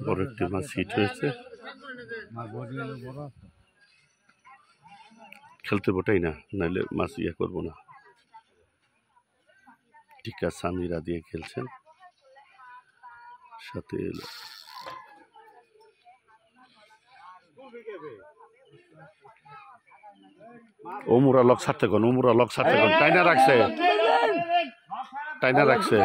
বড় একটি মাছ হিট হয়েছে, খেলতে বটাই না, নাহলে মাছ ইয়ে করবো না। টিকা সামিরা দিয়ে খেলছেন, সাথে ওমুরা লক ছাড়তে কোন, ওমুরা লক ছাড়তে কোন, টাইনা রাখছে, টাইনা রাখছে।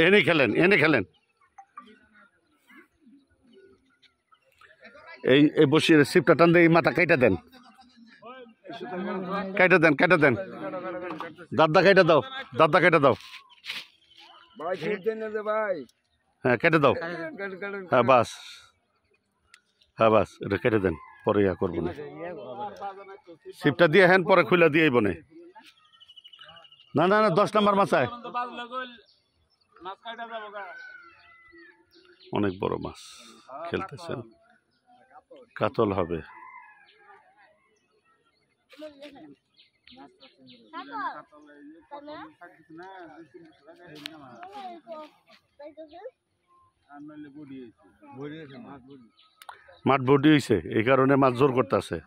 এনে খেলেন, এনে খেলেন। এই বসিয়ে সিপটা টান দিয়ে মাথা কাইটা দেন, কাইটা দেন, কাইটা দেন, দাদা কাইটা দাও, দাদা কাইটা দাও, হ্যাঁ কেটে দাও, হ্যাঁ বাস, হ্যাঁ বাস, এটা কেটে দেন, পরে ইয়া করবো না। সিপটা দিয়ে হ্যান পরে খুলে দিয়ে বনে। না না না, 10 নম্বর মাছায় অনেক বড় মাছ খেলতেছেন, কাতল হবে। মাঠ বডি হয়েছে, এই কারণে মাছ জোর করতেছে।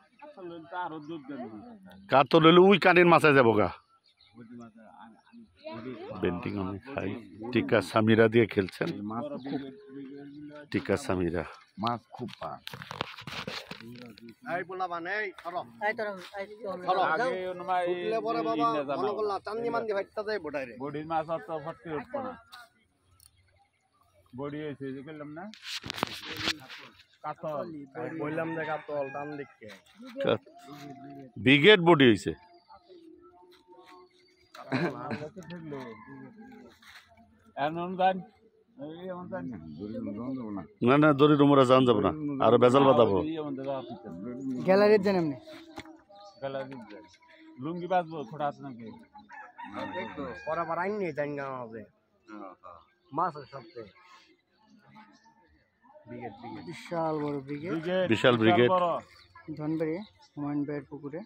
কাতল হইলে ওই কানির মাছায় যাবো গা। বেন্টিং অনেক হাই। টিকা সামিরা দিয়ে খেলছেন, টিকা সামিরা মাছ খুব ব্রিগেড বডি হয়েছে। না না, দড়ি রুমরা যান যাব না, আরো বেজাল বাঁধাবো। গ্যালারির জন্য এমনি লুঙ্গি বাজবো, খোড়া আছে নাকি? বরাবর আইন নিয়ে যান গাঁও হবে মাছ সবচেয়ে বিশাল বড় ব্রিগেড, বিশাল ব্রিগেড ধনবাড়ি হুমায়ুন ভাইয়ের পুকুরে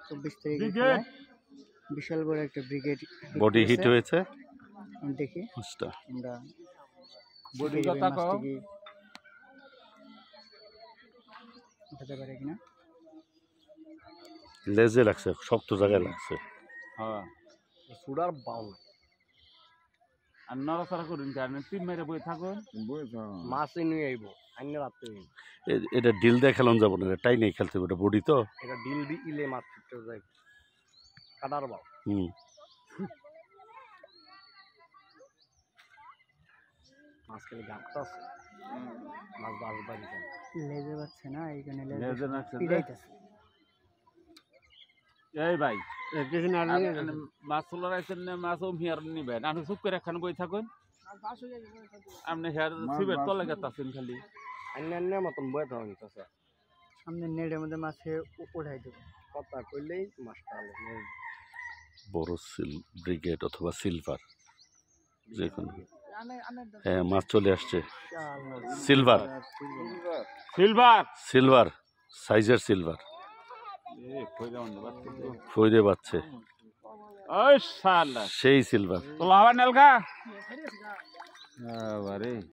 24 তারিখে বিশাল বড় একটা ব্রিগেড বডি হিট হয়েছে। দেখি আমরা বডি কথা কও, উঠাতে পারে কিনা। লেজে লাগছে, শক্ত জায়গায় লাগছে। হ্যাঁ সুডার বাউল আর নড়াচড়া করুন, কারণ 3 মেরে বই থাকুন, মাছই নিয়ে আইব আইন রাতে। এটা ডিল দিয়ে খেলন যাবো না, টাই নেই খেলতে হবে, এটা বডি তো। এটা ডিল দি ইলে মাছ ছুটতে যায় কাটার বাউ। মাছ খেলে গাঁটটা আছে, মাছ বাস বাড়ি যায়, লেজে পাচ্ছে না, এইখানে লেজে পিড়াইতেছে। এই ভাই মাছ তোলার আইছেন না, মাছ ওমিয়ার নিবেন, আপনি চুপ করে একখানে বই থাকুন, আপনি হেয়ার সিবের তলে গেতাছেন খালি অন্য মতন বয়ে থাকুন। সামনে নেটের মধ্যে মাছে উঠাই দেবো, কথা কইলেই মাছটা আলো। বড় ব্রিগেড অথবা সিলভার যে কোনো, হ্যাঁ মাছ চলে আসছে। সিলভার, সিলভার, সিলভার সাইজের সিলভার, ফইরে বাচ্ছে ওই শালা সেই সিলভার। তোলা হওয়া নেলকা